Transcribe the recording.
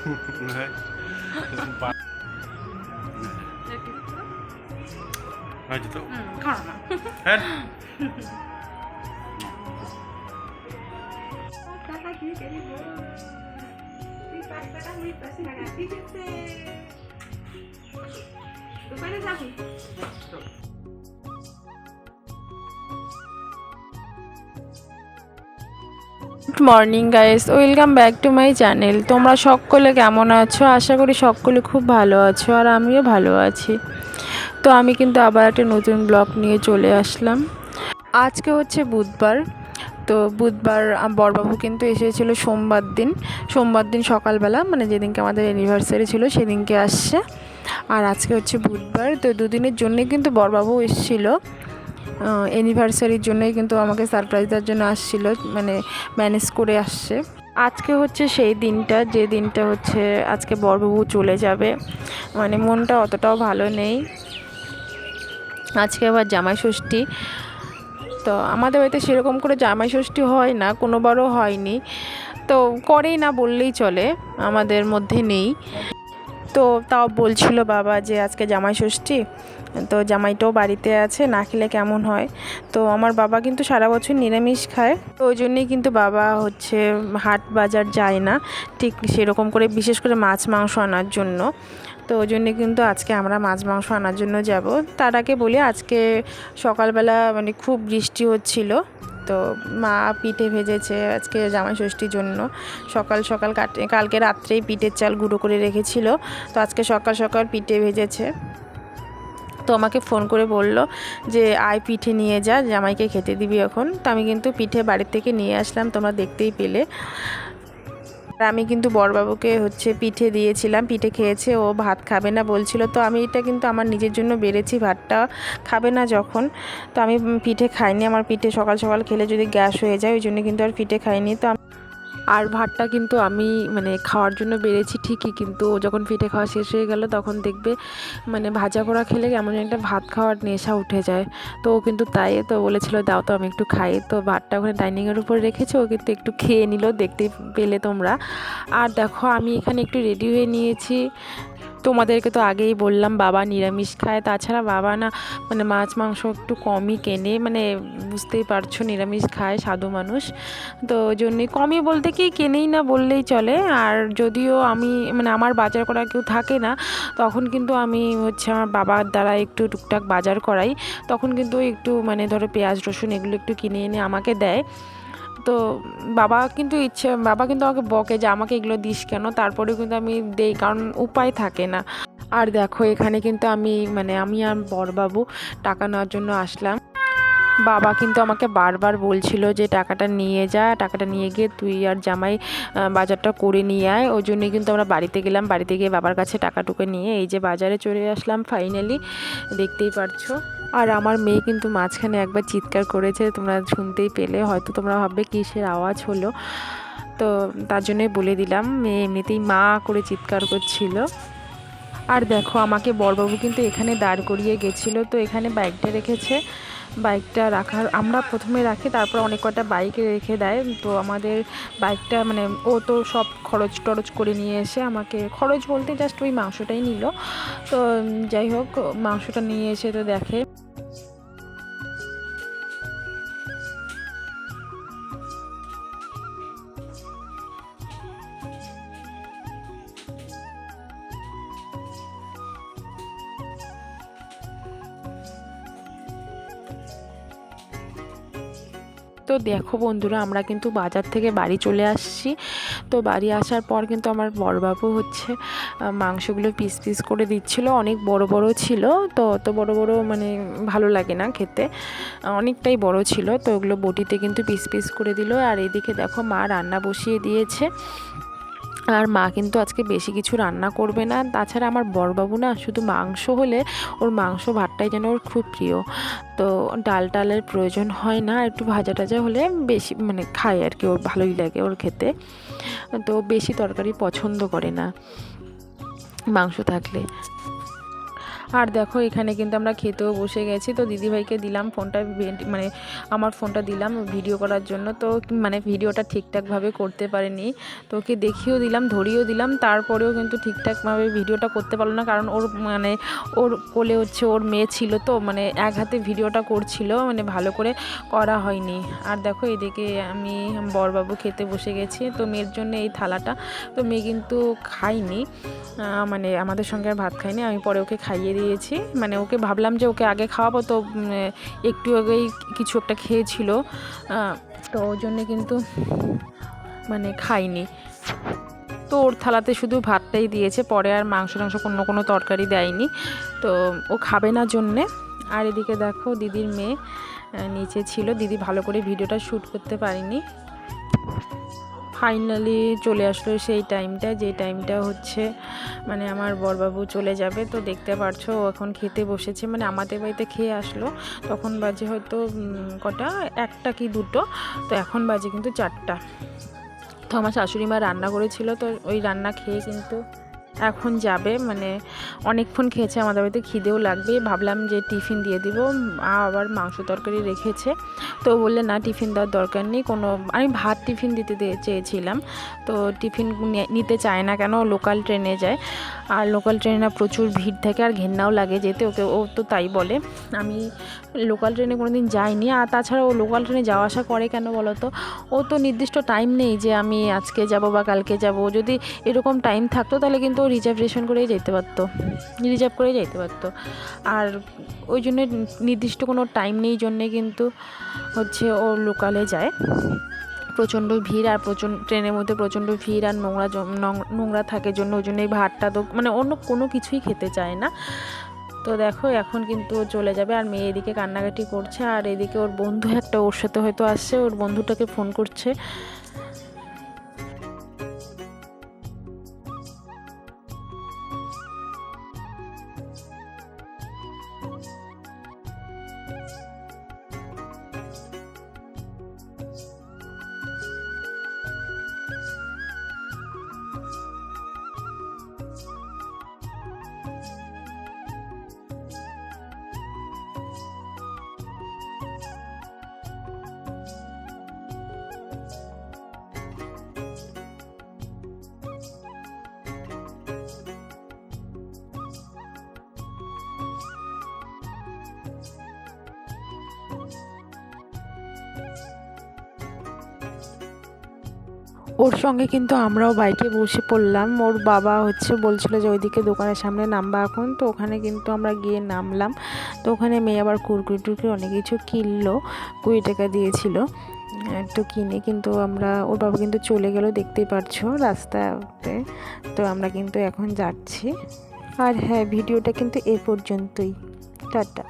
Nej, det är som bara... Nej, det tog. Här! Good morning guys, welcome back to my channel. তোমরা সকলে কেমন আছো? আশা করি সকলে খুব ভালো আছো, আর আমিও ভালো আছি। তো আমি কিন্তু আবার একটা নতুন ব্লগ নিয়ে চলে আসলাম। আজকে হচ্ছে বুধবার। তো বুধবার বড়বাবু কিন্তু এসেছিলো সোমবার দিন সকালবেলা, মানে যেদিনকে আমাদের অ্যানিভার্সারি ছিল সেদিনকে আসছে। আর আজকে হচ্ছে বুধবার, তো দুদিনের জন্যে কিন্তু বড়বাবু এসেছিলো। অ্যানিভার্সারির জন্যই কিন্তু আমাকে সারপ্রাইজ দেওয়ার জন্য আসছিলো, মানে ম্যানেজ করে আসছে। আজকে হচ্ছে সেই দিনটা, যে দিনটা হচ্ছে আজকে বড়বাবু চলে যাবে। মানে মনটা অতটাও ভালো নেই। আজকে আবার জামাই ষষ্ঠী। তো আমাদের বাড়িতে সেরকম করে জামাই ষষ্ঠী হয় না, কোনোবারও হয়নি, তো করেই না বললেই চলে, আমাদের মধ্যে নেই। তো তাও বলছিল বাবা যে আজকে জামাই ষষ্ঠী, তো জামাইটাও বাড়িতে আছে, না খেলে কেমন হয়। তো আমার বাবা কিন্তু সারা বছর নিরামিষ খায়, তো ওই জন্যেই কিন্তু বাবা হচ্ছে হাট বাজার যায় না ঠিক সেরকম করে, বিশেষ করে মাছ মাংস আনার জন্য। তো ওই জন্যে কিন্তু আজকে আমরা মাছ মাংস আনার জন্য যাব। তার আগে বলি, আজকে সকালবেলা মানে খুব বৃষ্টি হচ্ছিল, তো মা পিঠে ভেজেছে আজকে জামাই ষষ্ঠীর জন্য। সকাল সকাল কালকে রাত্রেই পিঠের চাল গুঁড়ো করে রেখেছিল, তো আজকে সকাল সকাল পিঠে ভেজেছে। তো আমাকে ফোন করে বলল যে আয় পিঠে নিয়ে যা, জামাইকে খেতে দিবি এখন। তো আমি কিন্তু পিঠে বাড়ির থেকে নিয়ে আসলাম, তোমরা দেখতেই পেলে। আর আমি কিন্তু বড়বাবুকে হচ্ছে পিঠে দিয়েছিলাম, পিঠে খেয়েছে, ও ভাত খাবে না বলছিল। তো আমি এটা কিন্তু আমার নিজের জন্য বেড়েছি, ভাতটা খাবে না যখন। তো আমি পিঠে খাইনি, আমার পিঠে সকাল সকাল খেলে যদি গ্যাস হয়ে যায়, ওই জন্য কিন্তু আর পিঠে খাইনি। তো আর ভাতটা কিন্তু আমি মানে খাওয়ার জন্য বেড়েছি ঠিকই, কিন্তু ও যখন পিঠে খাওয়া শেষ হয়ে গেল তখন দেখবে মানে ভাজা পোড়া খেলে কেমন একটা ভাত খাওয়ার নেশা উঠে যায়। তো ও কিন্তু তাই তো বলেছিল দাও তো আমি একটু খাই। তো ভাতটা ওখানে ডাইনিংয়ের উপর রেখেছে, ও কিন্তু একটু খেয়ে নিল, দেখতে পেলে তোমরা। আর দেখো আমি এখানে একটু রেডি হয়ে নিয়েছি। তোমাদেরকে তো আগেই বললাম বাবা নিরামিষ খায়, তাছাড়া বাবা না মানে মাছ মাংস একটু কমই কেনে, মানে বুঝতেই পারছো নিরামিষ খায় সাধু মানুষ। তো ওই জন্যই কমই বলতে কি কেনেই না বললেই চলে। আর যদিও আমি মানে আমার বাজার করা কেউ থাকে না, তখন কিন্তু আমি হচ্ছে আমার বাবার দ্বারা একটু টুকটাক বাজার করাই। তখন কিন্তু একটু মানে ধরো পেঁয়াজ রসুন এগুলো একটু কিনে এনে আমাকে দেয়। তো বাবা কিন্তু আমাকে বকে যে আমাকে এগুলো দিস কেন, তারপরেও কিন্তু আমি দেই, কারণ উপায় থাকে না। আর দেখো এখানে কিন্তু আমি আর বড়বাবু টাকা নেওয়ার জন্য আসলাম। বাবা কিন্তু আমাকে বারবার বলছিল যে টাকাটা নিয়ে যা, টাকাটা নিয়ে গিয়ে তুই আর জামাই বাজারটা করে নিয়ে আয়। ওই জন্যই কিন্তু আমরা বাড়িতে গেলাম, বাড়িতে গিয়ে বাবার কাছে টাকাটুকু নিয়ে এই যে বাজারে চলে আসলাম ফাইনালি, দেখতেই পারছো। আর আমার মেয়ে কিন্তু মাঝখানে একবার চিৎকার করেছে, তোমরা শুনতেই পেলে, হয়তো তোমরা ভাববে কিসের আওয়াজ হলো। তো তার জন্যই বলে দিলাম, মেয়ে এমনিতেই মা করে চিৎকার করছিল। আর দেখো আমাকে বড়বাবু কিন্তু এখানে দাঁড় করিয়ে গেছিলো, তো এখানে বাইকটা রেখেছে। বাইকটা আমরা প্রথমে রাখি, তারপর অনেক কটা বাইকে রেখে দেয়। তো আমাদের বাইকটা মানে ও তো সব খরচ টরচ করে নিয়ে এসে আমাকে, খরচ বলতে জাস্ট ওই মাংসটাই নিল। তো যাই হোক মাংসটা নিয়ে এসে তো দেখে তো দেখো বন্ধুরা আমরা কিন্তু বাজার থেকে বাড়ি চলে আসছি। তো বাড়ি আসার পর কিন্তু আমার বড়বাবু হচ্ছে মাংসগুলো পিস পিস করে দিচ্ছিল, অনেক বড় বড় ছিল। তো অত বড় বড় মানে ভালো লাগে না খেতে, অনেকটাই বড় ছিল। তো ওগুলো বটিতে কিন্তু পিস পিস করে দিল। আর এদিকে দেখো মা রান্না বসিয়ে দিয়েছে। আর মা কিন্তু আজকে বেশি কিছু রান্না করবে না। তাছাড়া আমার বড়বাবু না শুধু মাংস হলে ওর মাংস ভাতটাই যেন ওর খুব প্রিয়। তো ডালের প্রয়োজন হয় না, একটু ভাজা টাজা হলে বেশি মানে খায় আর কি, ওর ভালোই লাগে ওর খেতে। তো বেশি তরকারি পছন্দ করে না মাংস থাকলে। আর দেখো এখানে কিন্তু আমরা খেতেও বসে গেছি। তো দিদিভাইকে দিলাম ফোনটা, মানে আমার ফোনটা দিলাম ভিডিও করার জন্য। তো মানে ভিডিওটা ঠিকঠাকভাবে করতে পারিনি, তো ওকে দেখিয়েও দিলাম, ধরিয়েও দিলাম, তারপরেও কিন্তু ঠিকঠাকভাবে ভিডিওটা করতে পারলো না, কারণ ওর মানে ওর কোলে হচ্ছে ওর মেয়ে ছিল, তো মানে এক হাতে ভিডিওটা করছিল, মানে ভালো করে করা হয়নি। আর দেখো এদিকে আমি বরবাবু খেতে বসে গেছি। তো মেয়ের জন্য এই থালাটা, তো মেয়ে কিন্তু খায়নি, মানে আমাদের সঙ্গে আর ভাত খায়নি, আমি পরে ওকে খাইয়ে দিয়েছি। মানে ওকে ভাবলাম যে ওকে আগে খাওয়াবো, তো একটু আগেই কিছু একটা খেয়েছিল, তো ওই জন্যে কিন্তু মানে খাইনি। তো ওর থালাতে শুধু ভাতটাই দিয়েছে, পরে আর মাংস টাংস কোনো তরকারি দেয়নি, তো ও খাবে না জন্যে। আর এদিকে দেখো দিদির মেয়ে নিচে ছিল, দিদি ভালো করে ভিডিওটা শ্যুট করতে পারিনি। ফাইনালি চলে আসলো সেই টাইমটা, যে টাইমটা হচ্ছে মানে আমার বরবাবু চলে যাবে। তো দেখতে পারছো ও এখন খেতে বসেছে, মানে আমাদের বাড়িতে খেয়ে আসলো, তখন বাজে হয়তো কটা 1টা কি 2টো, তো এখন বাজে কিন্তু 4টা। তো আমার শাশুড়ি মা রান্না করেছিল, তো ওই রান্না খেয়ে কিন্তু এখন যাবে, মানে অনেকক্ষণ খেয়েছে, আমাদের বাড়িতে খিদেও লাগবে, ভাবলাম যে টিফিন দিয়ে দিব। আবার মাংস তরকারি রেখেছে, তো বললে না টিফিন দেওয়ার দরকার নেই, আমি ভাত টিফিন দিতে চেয়েছিলাম, তো টিফিন নিতে চায় না, কেন লোকাল ট্রেনে যায়, আর লোকাল ট্রেনে না প্রচুর ভিড় থাকে আর ঘেন্নাও লাগে যেতে, ও তো তাই বলে। আমি লোকাল ট্রেনে কোনো দিন যাইনি, আর তাছাড়া ও লোকাল ট্রেনে যাওয়া আসা করে কেন বলো তো, ও তো নির্দিষ্ট টাইম নেই যে আমি আজকে যাব বা কালকে যাব, যদি এরকম টাইম থাকতো তাহলে কিন্তু ও রিজার্ভ করেই যেতে পারতো, আর ওই জন্য নির্দিষ্ট কোনো টাইম নেই জন্যে কিন্তু হচ্ছে ও লোকালে যায়। প্রচণ্ড ভিড়, আর ট্রেনের মধ্যে প্রচণ্ড ভিড় আর নোংরা থাকে জন্য, ওই জন্য এই ভাতটা তো মানে অন্য কোনো কিছুই খেতে চায় না। তো দেখো এখন কিন্তু ও চলে যাবে, আর মেয়ে এদিকে কান্নাকাটি করছে, আর এদিকে ওর বন্ধু একটা ওর সাথে হয়তো আসছে, ওর বন্ধুটাকে ফোন করছে। ওর সঙ্গে কিন্তু আমরাও বাইকে বসে পড়লাম। ওর বাবা বলছিল যে ওইদিকে দোকানের সামনে নামবা এখন, তো ওখানে কিন্তু আমরা গিয়ে নামলাম। তো ওখানে মেয়ে আবার কুরকুরি টুরকুরি অনেক কিছু কিনলো, 20 টাকা দিয়েছিল, তো কিনে কিন্তু ওর বাবা কিন্তু চলে গেল, দেখতেই পারছো রাস্তাতে। তো আমরা কিন্তু এখন যাচ্ছি। আর হ্যাঁ, ভিডিওটা কিন্তু এ পর্যন্তই, টাটা।